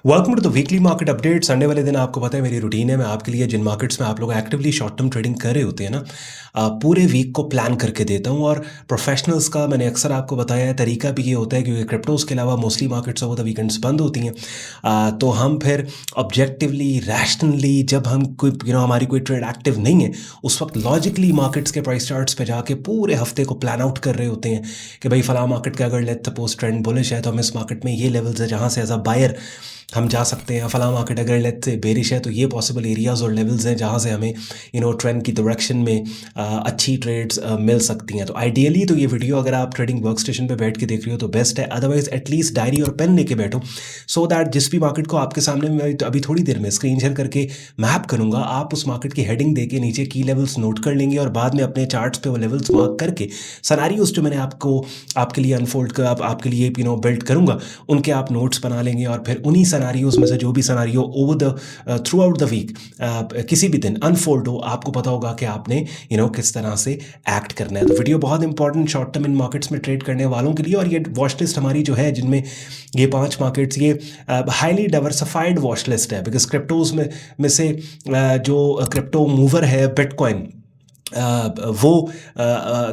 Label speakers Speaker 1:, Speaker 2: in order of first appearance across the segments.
Speaker 1: Welcome to the weekly market update. Sunday वाले दिन आपको पता है मेरी रूटीन है, मैं आपके लिए जिन मार्केट्स में आप लोग एक्टिवली शॉर्ट टर्म ट्रेडिंग कर रहे होते हैं ना, पूरे वीक को प्लान करके देता हूँ। और प्रोफेशनल्स का मैंने अक्सर आपको बताया है तरीका भी ये होता है, क्योंकि क्रिप्टोज़ के अलावा mostly markets over the weekends बंद होती हैं। तो हम फिर ऑब्जेक्टिवली रैशनली जब हम कोई हमारी कोई ट्रेड एक्टिव नहीं है, उस वक्त लॉजिकली मार्केट्स के प्राइस चार्ट्स पे जाके पूरे हफ्ते को प्लान आउट कर रहे होते हैं कि भाई फला मार्केट का अगर लेट्स सपोज ट्रेंड बुलिश है तो हम इस मार्केट में ये लेवल्स है जहाँ से एज अ बायर हम जा सकते हैं। फला मार्केट अगर लेट्स से बेरिश है तो ये पॉसिबल एरियाज और लेवल्स हैं जहाँ से हमें ट्रेंड की डायरेक्शन में अच्छी ट्रेड्स मिल सकती हैं। तो आइडियली तो ये वीडियो अगर आप ट्रेडिंग वर्क स्टेशन पर बैठ के देख रहे हो तो बेस्ट है, अदरवाइज एटलीस्ट डायरी और पेन लेके बैठो, सो दैट जिस भी मार्केट को आपके सामने मैं अभी थोड़ी देर में स्क्रीन शेयर करके मैप करूँगा, आप उस मार्केट की हेडिंग दे के नीचे की लेवल्स नोट कर लेंगे और बाद में अपने चार्ट्स पे वो लेवल्स मार्क करके सनारियोज जो मैंने आपके लिए अनफोल्ड कर आपके लिए बिल्ड करूँगा उनके आप नोट्स बना लेंगे। और फिर उन्हीं सनारियोज में से जो भी scenario over the throughout the week किसी भी दिन अनफोल्ड हो, आपको पता होगा कि आपने किस तरह से एक्ट करना है। तो वीडियो बहुत important short term in markets में ट्रेड करने वालों के लिए। और ये वॉच लिस्ट हमारी जो है, जिनमें ये 5 मार्केट्स, ये हाईली डाइवर्सिफाइड वॉच लिस्ट है, बिकॉज क्रिप्टोज में से जो क्रिप्टो मूवर है बिटकॉइन, वो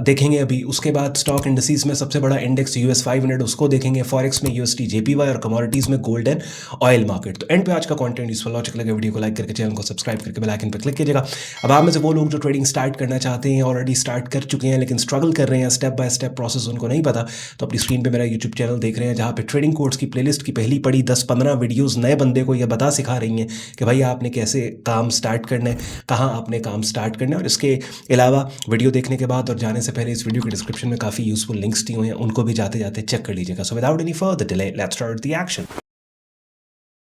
Speaker 1: देखेंगे अभी। उसके बाद स्टॉक इंडस्ट्रीज में सबसे बड़ा इंडेक्स US 500, उसको देखेंगे। फॉरेक्स में USD JPY और कमोडिटीज़ में गोल्ड एंड ऑयल मार्केट। तो एंड पे आज का कंटेंट यूजफुल लॉजिक लगे, वीडियो को लाइक करके चैनल को सब्सक्राइब करके बेल आइकन पर क्लिक कीजिएगा। अब आप में से वो लोग जो ट्रेडिंग स्टार्ट करना चाहते हैं, ऑलरेडी स्टार्ट कर चुके हैं लेकिन स्ट्रगल कर रहे हैं, स्टेप बाय स्टेप प्रोसेस उनको नहीं पता, तो अपनी स्क्रीन पर मेरा यूट्यूब चैनल देख रहे हैं जहाँ पे ट्रेडिंग कोर्स की प्लेलिस्ट की पहली पड़ी 10-15 वीडियोज़ नए बंदे को यह बता सिखा रही हैं कि भाई आपने कैसे काम स्टार्ट करना है, कहाँ आपने काम स्टार्ट करना है। और इसके अलावा वीडियो देखने के बाद और जाने से पहले इस वीडियो के डिस्क्रिप्शन में काफ़ी यूजफुल लिंक्स दिए हुए हैं, उनको भी जाते जाते चेक कर लीजिएगा। So without any further delay let's start the action.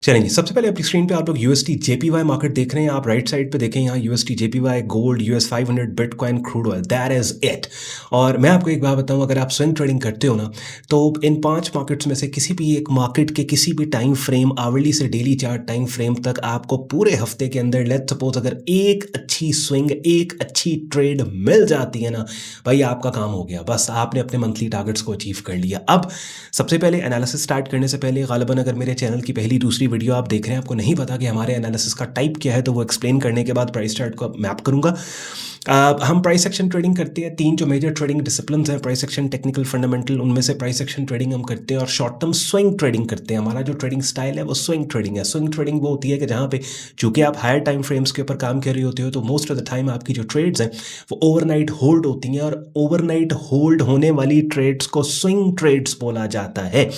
Speaker 1: चलेंगे, सबसे पहले अपनी स्क्रीन पे आप लोग USD JPY मार्केट देख रहे हैं। आप राइट साइड पे देखें, यहाँ USD JPY, gold, US 500, bitcoin, crude oil, that is it. और मैं आपको एक बात बताऊं, अगर आप स्विंग ट्रेडिंग करते हो ना, तो इन 5 मार्केट्स में से किसी भी एक मार्केट के किसी भी टाइम फ्रेम, आवरली से डेली चार्ट टाइम फ्रेम तक, आपको पूरे हफ्ते के अंदर लेट्स सपोज अगर एक अच्छी स्विंग, एक अच्छी ट्रेड मिल जाती है ना, भाई आपका काम हो गया, बस आपने अपने मंथली टारगेट्स को अचीव कर लिया। अब सबसे पहले एनालिसिस स्टार्ट करने से पहले, गालिबन अगर मेरे चैनल की पहली दूसरी वीडियो आप देख रहे हैं, आपको नहीं पता कि हमारे एनालिसिस का टाइप क्या है, तो वो एक्सप्लेन करने के बाद प्राइस चार्ट को मैप करूंगा। हम प्राइस एक्शन ट्रेडिंग करते हैं। 3 जो मेजर ट्रेडिंग डिसिप्लिन हैं, प्राइस एक्शन, टेक्निकल, फंडामेंटल, उनमें से प्राइस एक्शन ट्रेडिंग हम करते हैं और शॉर्ट टर्म स्विंग ट्रेडिंग करते हैं। हमारा जो ट्रेडिंग स्टाइल है वो स्विंग ट्रेडिंग है। स्विंग ट्रेडिंग वो होती है कि जहाँ पे चूंकि आप हायर टाइम फ्रेम्स के ऊपर काम कर रहे होते हो, तो मोस्ट ऑफ द टाइम आपकी जो ट्रेड्स हैं वो ओवरनाइट होल्ड होती हैं, और ओवरनाइट होल्ड होने वाली ट्रेड्स को स्विंग ट्रेड्स बोला जाता है।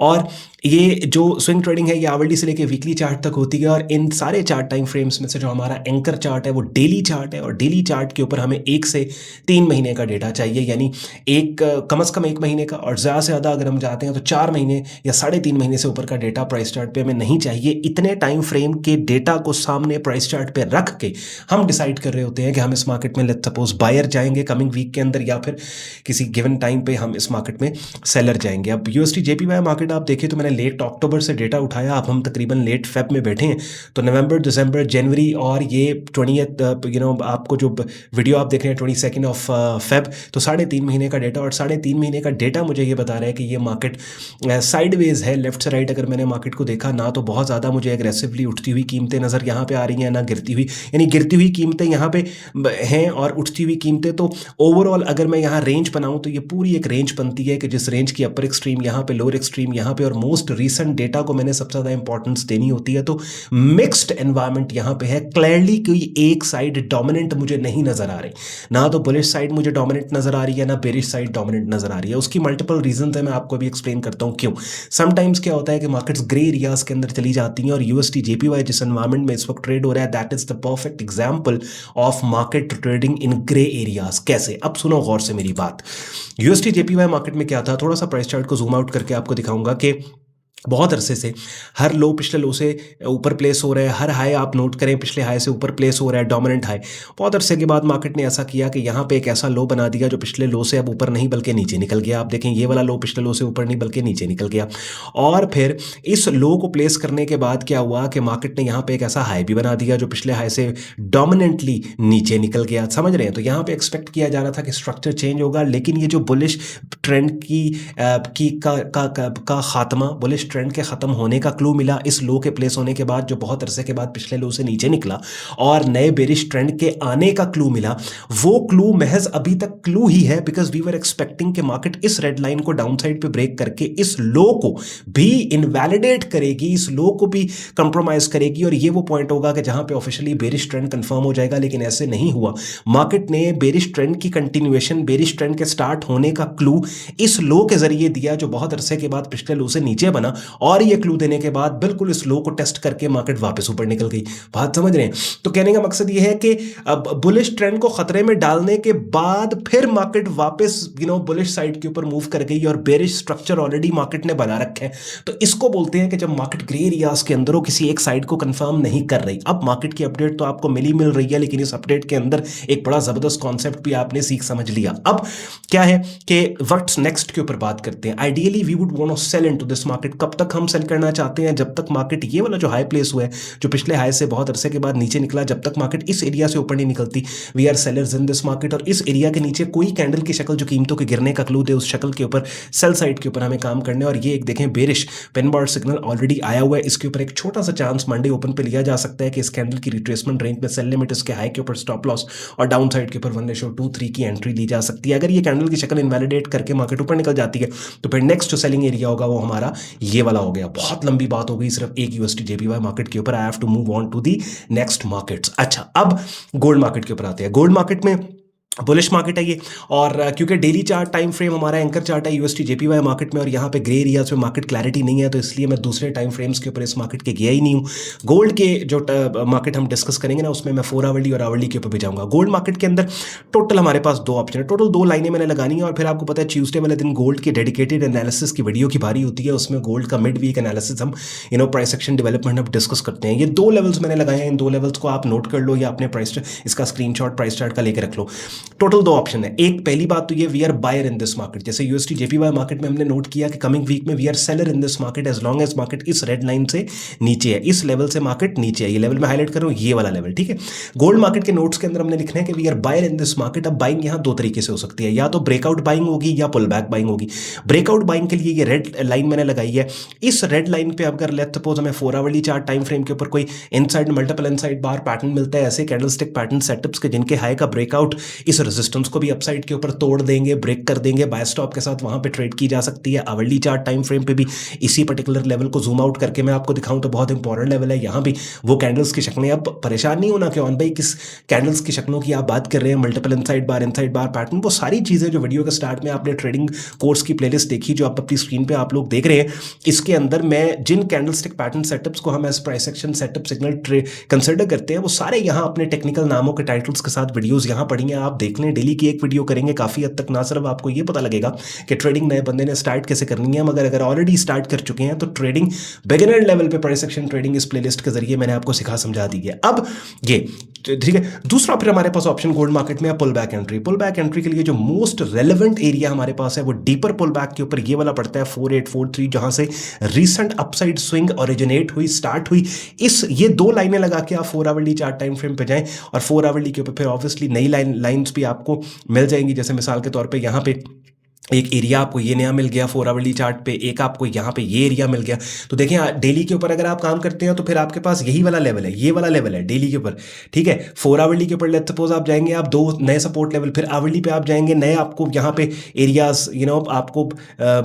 Speaker 1: और ये जो स्विंग ट्रेडिंग है ये आवरली से लेके वीकली चार्ट तक होती है। और इन सारे चार्ट टाइम फ्रेम्स में से जो हमारा एंकर चार्ट है वो डेली चार्ट है, और डेली चार्ट के ऊपर हमें 1 से 3 महीने का डेटा चाहिए, यानी कम से कम 1 महीने का, और ज़्यादा से ज़्यादा अगर हम चाहते हैं तो 4 महीने या 3.5 महीने से ऊपर का डेटा प्राइस चार्ट पे हमें नहीं चाहिए। इतने टाइम फ्रेम के डेटा को सामने प्राइस चार्ट पे रख के हम डिसाइड कर रहे होते हैं कि हम इस मार्केट में लेट्स सपोज बायर जाएंगे कमिंग वीक के अंदर, या फिर किसी गिवन टाइम पे हम इस मार्केट में सेलर जाएंगे। अब USD JPY मार्केट आप देखें तो मैंने लेट अक्टूबर से डेटा उठाया, अब हम तकरीबन लेट फेब में बैठे हैं, तो नवंबर, दिसंबर, जनवरी और ये 20th आपको जो वीडियो आप देख रहे हैं 22 ऑफ फेब, तो 3.5 महीने का डेटा। और 3.5 महीने का डेटा मुझे ये बता रहा है कि ये मार्केट साइडवेज है। लेफ्ट से राइट अगर मैंने मार्केट को देखा ना, तो बहुत ज़्यादा मुझे एग्रेसिवली उठती हुई कीमतें नज़र यहाँ पे आ रही हैं, ना गिरती हुई, यानी गिरती हुई कीमतें यहाँ पे हैं और उठती हुई कीमतें। तो ओवरऑल अगर मैं यहाँ रेंज बनाऊँ तो ये पूरी एक रेंज बनती है कि जिस रेंज की अपर एक्सट्रीम यहाँ पे, लोअर एक्सट्रीम यहाँ पे, और मोस्ट रीसेंट डेटा को मैंने सबसे ज़्यादा इंपॉर्टेंस देनी होती है। तो मिक्स्ड एनवायरनमेंट यहाँ पे है। क्लियरली कोई एक साइड डोमिनेंट मुझे नहीं नजर आ रही, ना तो बुलिश साइड मुझे डोमिनेंट नजर आ रही है, ना बेरिश साइड डोमिनेंट नजर आ रही है। उसकी मल्टीपल रीजन है, मैं आपको भी एक्सप्लेन करता हूँ क्यों। समटाइम्स क्या होता है कि मार्केट्स ग्रे एरियाज के अंदर चली जाती हैं, और USD JPY जिस एनवायरनमेंट में इस वक्त ट्रेड हो रहा है, that is the perfect example of market trading in grey areas. कैसे? अब सुनो गौर से मेरी बात। USD JPY मार्केट में क्या था, थोड़ा सा प्राइस चार्ट को जूम आउट करके आपको दिखाऊंगा कि बहुत अरसे से हर लो पिछले लो से ऊपर प्लेस हो रहा है, हर हाई आप नोट करें पिछले हाई से ऊपर प्लेस हो रहा है, डोमिनेंट हाई। बहुत अरसे के बाद मार्केट ने ऐसा किया कि यहाँ पे एक ऐसा लो बना दिया जो पिछले लो से अब ऊपर नहीं बल्कि नीचे निकल गया। आप देखें ये वाला लो पिछले लो से ऊपर नहीं बल्कि नीचे निकल गया। और फिर इस लो को प्लेस करने के बाद क्या हुआ कि मार्केट ने यहाँ पे एक ऐसा हाई भी बना दिया जो पिछले हाई से डोमिनेंटली नीचे निकल गया। समझ रहे हैं? तो यहाँ पे एक्सपेक्ट किया जा रहा था कि स्ट्रक्चर चेंज होगा, लेकिन ये जो बुलिश ट्रेंड का खात्मा, बुलिश ट्रेंड के खत्म होने का क्लू मिला इस लो के प्लेस होने के बाद, जो बहुत अरसे के बाद पिछले लो से नीचे निकला, और नए बेरिश ट्रेंड के आने का क्लू मिला, वो क्लू महज अभी तक क्लू ही है, बिकॉज वी वर एक्सपेक्टिंग कि मार्केट इस रेड लाइन को डाउन साइड पे ब्रेक करके इस लो को भी इनवैलिडेट करेगी, इस लो को भी कंप्रोमाइज करेगी, और ये वो पॉइंट होगा कि जहां पे ऑफिशियली बेरिश ट्रेंड कंफर्म हो जाएगा। लेकिन ऐसे नहीं हुआ। मार्केट ने बेरिश ट्रेंड की कंटिन्यूएशन, बेरिश ट्रेंड के स्टार्ट होने का क्लू इस लो के जरिए दिया, जो बहुत अरसे के बाद पिछले लो से नीचे बना, और ये क्लू देने के बाद बिल्कुल इस लो को टेस्ट करके मार्केट वापस ऊपर निकल गई। बात समझ रहे हैं? तो कहने का मकसद ये है कि अब बुलिश ट्रेंड को खतरे में डालने के बाद फिर मार्केट वापस बुलिश साइड के ऊपर मूव कर गई, और बेरिश स्ट्रक्चर ऑलरेडी मार्केट ने बना रखा है। तो इसको बोलते हैं कि जब मार्केट ग्रे एरियाज के अंदर हो, किसी एक साइड को कंफर्म नहीं कर रही। अब मार्केट की अपडेट तो आपको मिल रही है, लेकिन इस अपडेट के अंदर एक बड़ा जबरदस्त कॉन्सेप्ट भी आपने सीख समझ लिया। अब क्या है कि व्हाट्स नेक्स्ट के ऊपर बात करते हैं। Ideally we would want to sell into this market. कब तक हम सेल करना चाहते हैं? जब तक मार्केट ये वाला जो हाई प्लेस हुआ है, जो पिछले हाई से बहुत अरसे के बाद नीचे निकला, जब तक मार्केट इस एरिया से ऊपर नहीं निकलती, we are sellers in this market. और इस एरिया के नीचे कोई कैंडल की शक्ल जो कीमतों के गिरने का क्लू दे, उस शक्ल के ऊपर सेल साइड के ऊपर हमें काम करने। और ये एक देखें बेरिश पेन बार सिग्नल ऑलरेडी आया हुआ है, इसके ऊपर एक छोटा सा चांस मंडे ओपन पे लिया जा सकता है कि इस कैंडल की रिट्रेसमेंट रेंज में सेल लिमिट, इसके हाई के ऊपर स्टॉप लॉस, और डाउन साइड के ऊपर 1:2-3 की एंट्री ली जा सकती है। अगर ये कैंडल की शक्ल इनवैलिडेट करके मार्केट ऊपर निकल जाती है, तो फिर नेक्स्ट जो सेलिंग एरिया होगा वो हमारा ये वाला हो गया। बहुत लंबी बात हो गई सिर्फ एक यूएसडी जेपीवाई मार्केट के ऊपर। I have to move on to the next markets. अच्छा, अब गोल्ड मार्केट के ऊपर आते हैं। गोल्ड मार्केट में बुलिश मार्केट है ये, और क्योंकि डेली चार्ट टाइम फ्रेम हमारा एंकर चार्ट है यूएसडी जेपीवाई मार्केट में, और यहाँ पे ग्रे एरियाज में मार्केट क्लैरिटी नहीं है, तो इसलिए मैं दूसरे टाइम फ्रेम्स के ऊपर इस मार्केट के गया ही नहीं हूँ। गोल्ड के जो मार्केट हम डिस्कस करेंगे ना, उसमें मैं 4 आवरली और आवरली के ऊपर भी जाऊँगा। गोल्ड मार्केट के अंदर टोटल हमारे पास 2 ऑप्शन है, टोटल 2 लाइनें मैंने लगानी है। और फिर आपको पता है ट्यूसडे वाले दिन गोल्ड की डेडिकेटेड एनालिसिस की वीडियो की बारी होती है, उसमें गोल्ड का मिड वीक एनालिसिस हम प्राइस एक्शन डेवलपमेंट अब डिस्कस करते हैं। ये 2 लेवल्स मैंने लगाए हैं, इन 2 लेवल्स को आप नोट कर लो, या अपने प्राइस इसका स्क्रीनशॉट प्राइस चार्ट का लेकर रख लो। Total 2 option. एक पहली बात तो ये, we are buyer in this market. जैसे यूएसडी जेपीवाई मार्केट में हमने नोट किया कि कमिंग वीक में we are seller in this market as long as market इस रेड लाइन से नीचे है, इस लेवल से मार्केट नीचे है। ये लेवल मैं हाईलाइट कर रहा हूं, ये वाला लेवल, ठीक है। गोल्ड मार्केट के नोट्स के अंदर हमने लिखना है कि we are buyer in this market. अब बाइंग यहां 2 तरीके से हो सकती है, या तो ब्रेकआउट बाइंग होगी या पुल बैक बाइंग होगी। ब्रेकआउट बाइंग के लिए ये रेड लाइन मैंने लगाई है। इस रेड लाइन पे अगर लेट्स सपोज हमें 4 आवरली चार्ट टाइम फ्रेम के ऊपर कोई इनसाइड मल्टीपल इनसाइड बार पैटर्न मिलता है, ऐसे कैंडलस्टिक पैटर्न सेटअप्स के जिनके हाई का ब्रेकआउट इस रेजिस्टेंस को भी अपसाइड के ऊपर तोड़ देंगे, ब्रेक कर देंगे, बाय स्टॉप के साथ वहां पे ट्रेड की जा सकती है। आवरली चार्ट टाइम फ्रेम पे भी इसी पर्टिकुलर लेवल को जूम आउट करके मैं आपको दिखाऊं तो बहुत इंपॉर्टेंट लेवल है। यहां भी वो कैंडल्स की शक्लें, अब परेशान नहीं होना कि ऑन भाई किस कैंडल्स की शक्लों की आप बात कर रहे हैं, मल्टीपल इनसाइड बार पैटर्न, वो सारी चीजें जो वीडियो के स्टार्ट में आपने ट्रेडिंग कोर्स की प्लेलिस्ट देखी, जो आप अपनी स्क्रीन पे आप लोग देख रहे हैं, इसके अंदर मैं जिन कैंडलस्टिक पैटर्न सेटअप्स को हम as price action setup signal consider करते हैं, वो सारे यहां अपने टेक्निकल नामों के टाइटल्स के साथ वीडियोस यहां पड़ी हैं, आप देख लें। डेली की एक वीडियो करेंगे, काफी हद तक ना सिर्फ आपको ये पता लगेगा कि ट्रेडिंग नए बंदे ने स्टार्ट कैसे करनी है, मगर अगर ऑलरेडी स्टार्ट कर चुके हैं तो ट्रेडिंग बिगिनर लेवल पे प्राइस एक्शन ट्रेडिंग इस प्लेलिस्ट के जरिए मैंने आपको सिखा समझा दी है। अब ये ठीक है। दूसरा फिर हमारे पास ऑप्शन गोल्ड मार्केट में pull back entry. Pull back entry के लिए जो मोस्ट रेलेवेंट एरिया हमारे पास है वो डीपर पुल बैक के ऊपर ये वाला पड़ता है 4843, जहां से रीसेंट अपसाइड स्विंग ओरिजिनेट हुई, स्टार्ट हुई। इस ये 2 लाइनें लगा के आप 4 आवरली चार्ट टाइम फ्रेम पे जाएं, और 4 आवरली के ऊपर फिर ऑब्वियसली नई लाइंस भी आपको मिल जाएंगी। जैसे मिसाल के तौर पे यहाँ पे एक एरिया आपको ये नया मिल गया 4 आवरली चार्ट पे, एक आपको यहाँ पे ये एरिया मिल गया। तो देखिए डेली के ऊपर अगर आप काम करते हैं तो फिर आपके पास यही वाला लेवल है, ये वाला लेवल है डेली के ऊपर, ठीक है। 4 आवरली के ऊपर लेट्स सपोज आप जाएंगे, आप 2 नए सपोर्ट लेवल, फिर आवरली पे आप जाएंगे, नए आपको यहाँ पे एरियाज आपको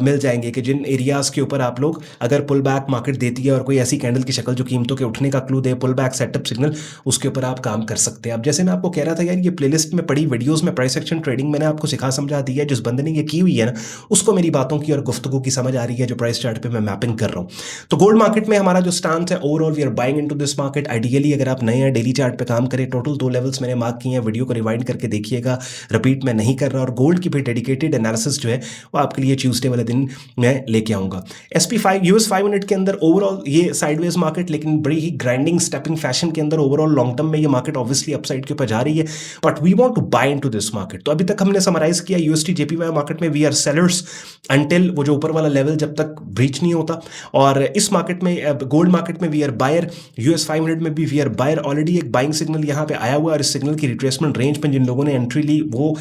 Speaker 1: मिल जाएंगे कि जिन एरियाज के ऊपर आप लोग अगर पुल बैक मार्केट देती है और कोई ऐसी कैंडल की शक्ल जो कीमतों के उठने का क्लू दे, पुल बैक सेटअप सिग्नल, उसके ऊपर आप काम कर सकते हैं। अब जैसे मैं आपको कह रहा था यार, ये प्लेलिस्ट में पड़ी वीडियोस में प्राइस एक्शन ट्रेडिंग मैंने आपको सिखा समझा दी है। जिस बंदे ने ये की हुई है ना, उसको मेरी बातों की और गुफ्तगू की समझ आ रही है, जो प्राइस चार्ट पे मैं मैपिंग कर रहा हूं। तो गोल्ड मार्केट में हमारा जो स्टांस है, overall we are buying into this market. Ideally अगर आप नए हैं, डेली चार्ट पे काम करें। टोटल 2 लेवल्स मैंने मार्क किए हैं, वीडियो को रिवाइंड करके देखिएगा, रिपीट मैं नहीं कर रहा। और गोल्ड की भी डेडिकेटेड एनालिसिस जो है वो आपके लिए ट्यूसडे वाले दिन मैं लेके आऊंगा। SP5 US 500 के अंदर ओवरऑल ये साइडवेज मार्केट, लेकिन बड़ी ही ग्राइंडिंग स्टेपिंग फैशन के अंदर ओवरऑल लॉन्ग टर्म में ये मार्केट ऑब्वियसली अपसाइड के ऊपर जा रही है, but we want to buy into this market. तो अभी तक हमने समराइज किया, यूएसडी जेपीवाई मार्केट में वी आर सेलर्स अंटिल वो जो ऊपर वाला लेवल जब तक ब्रीच नहीं होता, और इस मार्केट में गोल्ड मार्केट में वी आर बायर, US 500 में भी वी आर बायर। ऑलरेडी एक बाइंग सिग्नल यहाँ पे आया हुआ है, और इस सिग्नल की रिट्रेसमेंट रेंज में जिन लोगों ने एंट्री ली वो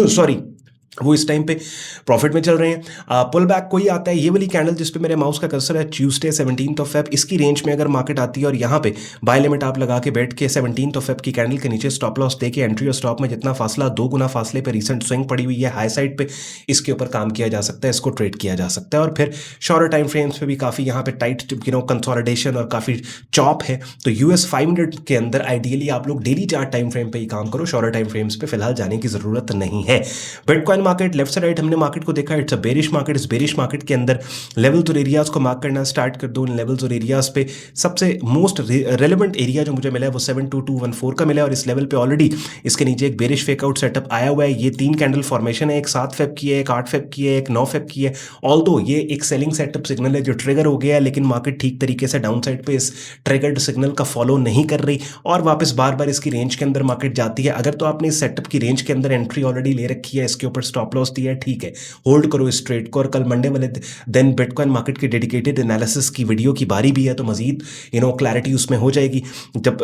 Speaker 1: सॉरी वो इस टाइम पे प्रॉफिट में चल रहे हैं। पुल बैक कोई आता है, ये वाली कैंडल जिस पे मेरे माउस का कर्सर है, ट्यूसडे 17 फेब, इसकी रेंज में अगर मार्केट आती है और यहाँ पे बाय लिमिट आप लगा के बैठ के 17 फेब की कैंडल के नीचे स्टॉप लॉस दे के एंट्री और स्टॉप में जितना फासला, 2 गुना फासले पे रिसेंट स्विंग पड़ी हुई है हाई साइड पे, इसके ऊपर काम किया जा सकता है, इसको ट्रेड किया जा सकता है। और फिर शॉर्टर टाइम फ्रेम्स पे भी काफ़ी यहाँ पे टाइट कंसोलिडेशन और काफ़ी चॉप है। तो US 500 के अंदर आइडियली आप लोग डेली चार्ट टाइम फ्रेम पे ही काम करो, शॉर्टर टाइम फ्रेम्स पे फिलहाल जाने की ज़रूरत नहीं है। बिटकॉइन मार्केट लेफ्ट से राइट हमने मार्केट को देखा, इट्स अ बेरिश मार्केट। इस बेरिश मार्केट के अंदर लेवल्स और एरियाज को मार्क करना स्टार्ट कर दो। इन लेवल्स और एरियाज पे सबसे मोस्ट रेलेवेंट एरिया जो मुझे मिला है वो 72214 का मिला है, और इस लेवल पे ऑलरेडी इसके नीचे एक बेरिश फेकआउट सेटअप आया हुआ है। ये 3 कैंडल फॉर्मेशन है, एक 7 फेब की है, एक 8 फेब की है, एक 9 फेब की है। ऑल्दो ये एक सेलिंग सेटअप सिग्नल है जो ट्रिगर हो गया है, लेकिन मार्केट ठीक तरीके से डाउन साइड पे इस ट्रिगर्ड सिग्नल का फॉलो नहीं कर रही और वापस बार बार इसकी रेंज के अंदर मार्केट जाती है। अगर तो आपने इस सेटअप की रेंज के अंदर एंट्री ऑलरेडी ले रखी है, इसके ऊपर स्टॉप लॉस दिया है, ठीक है, होल्ड करो इस ट्रेड को। और कल मंडे वाले दिन बिटकॉइन मार्केट के डेडिकेटेड एनालिसिस की वीडियो की बारी भी है, तो मजीद क्लैरिटी उसमें हो जाएगी जब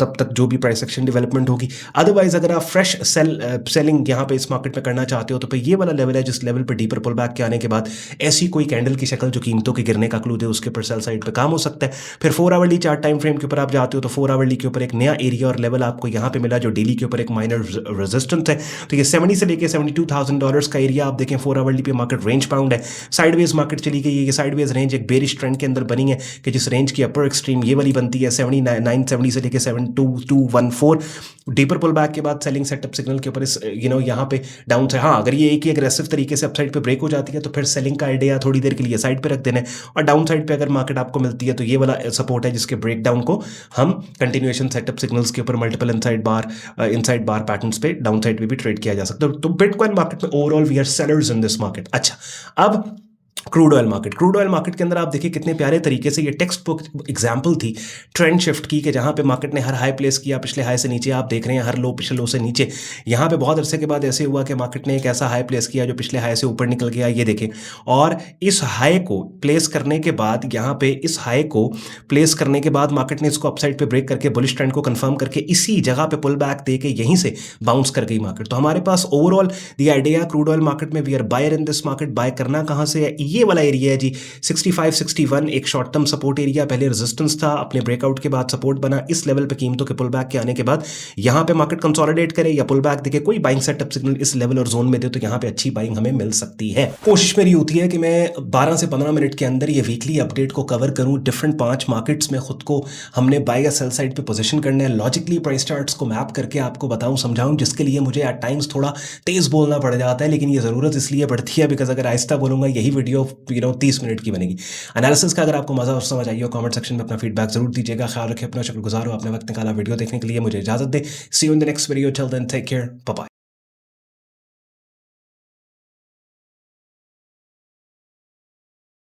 Speaker 1: तब तक जो भी प्राइस एक्शन डेवलपमेंट होगी। अदरवाइज अगर आप फ्रेश सेलिंग यहाँ पे इस मार्केट में करना चाहते हो तो ये वाला लेवल है जिस लेवल पर डीपर पुल बैक के आने के बाद ऐसी कोई कैंडल की शक्ल जो कीमतों के गिरने का क्लू दे, उसके ऊपर सेल साइड पे काम हो सकता है। फिर 4 आवरली चार्ट टाइम फ्रेम के ऊपर आप जाते हो तो 4 आवरली के ऊपर एक नया एरिया और लेवल आपको यहाँ पे मिला जो डेली के ऊपर एक माइनर रेजिस्टेंस है। तो ये 70 से लेके $72,000 का एरिया आप देखें 4 आवरली पे मार्केट रेंज बाउंड है, साइडवेज मार्केट चली गई है। ये साइडवेज रेंज एक बेरिश ट्रेंड के अंदर बनी है कि जिस रेंज की अपर एक्सट्रीम ये वाली बनती है 7970 से लेके 72214। डीपर पुल बैक के बाद सेलिंग सेटअप सिग्नल के ऊपर इस यहाँ पे डाउन साइड, हाँ अगर ये एक ही एग्रेसिव तरीके से अपसाइड पे ब्रेक हो जाती है तो फिर सेलिंग का आइडिया थोड़ी देर के लिए साइड पे रख देना है, और डाउन साइड पे अगर मार्केट आपको मिलती है तो ये वाला सपोर्ट है जिसके ब्रेकडाउन को हम कंटिन्यूएशन सेटअप सिग्नल्स के ऊपर मल्टीपल इनसाइड बार पैटर्न्स पे डाउन साइड पे भी ट्रेड किया जा सकता है। तो बिटकॉइन मार्केट में overall we are sellers in this market. अच्छा, अब क्रूड ऑयल मार्केट के अंदर आप देखिए कितने प्यारे तरीके से ये टेक्स्ट बुक एग्जाम्पल थी ट्रेंड शिफ्ट की, कि जहाँ पे मार्केट ने हर हाई प्लेस किया, पिछले हाई से नीचे आप देख रहे हैं, हर लो पिछले लो से नीचे। यहाँ पे बहुत अरसे के बाद ऐसे हुआ कि मार्केट ने एक ऐसा हाई प्लेस किया जो पिछले हाई से ऊपर निकल गया, ये देखें। और इस हाई को प्लेस करने के बाद यहाँ पे इस हाई को प्लेस करने के बाद मार्केट ने इसको अपसाइड पे ब्रेक करके बुलिश ट्रेंड को कंफर्म करके इसी जगह पे पुल बैक दे के यहीं से बाउंस कर गई मार्केट। तो हमारे पास overall the idea crude oil market में we are buyer in this market. Buy करना कहाँ से है, ये वाला एरिया है जी 65-61, एक शॉर्ट टर्म सपोर्ट एरिया, पहले रेजिस्टेंस था, अपने ब्रेकआउट के बाद सपोर्ट बना। इस लेवल पे कीमतों के पुल बैक के आने के बाद यहाँ पे मार्केट कंसोलिडेट करे या पुल बैक देके कोई बाइंग सेटअप सिग्नल इस लेवल और जोन में दे तो यहाँ पे अच्छी बाइंग हमें मिल सकती है। कोशिश मेरी होती है कि मैं 12 से 15 मिनट के अंदर ये वीकली अपडेट को कवर करूँ। डिफरेंट 5 मार्केट्स में खुद को हमने बाय या सेल साइड पे पोजीशन करना है, लॉजिकली प्राइस चार्ट्स को मैप करके आपको बताऊँ समझाऊँ, जिसके लिए मुझे एट टाइम्स थोड़ा तेज बोलना पड़ जाता है, लेकिन ये ज़रूरत इसलिए पड़ती है बिकॉज अगर आहिस्ता बोलूँगा यही वीडियो 30 मिनट की बनेगी। एनालिसिस का अगर आपको मजा और समझ आई हो कमेंट सेक्शन में अपना फीडबैक जरूर दीजिएगा। ख्याल रखें अपना, शुक्रगुजार हो आपने वक्त निकाला वीडियो देखने के लिए। मुझे इजाजत दे, see you in the next video, till then take care, bye bye.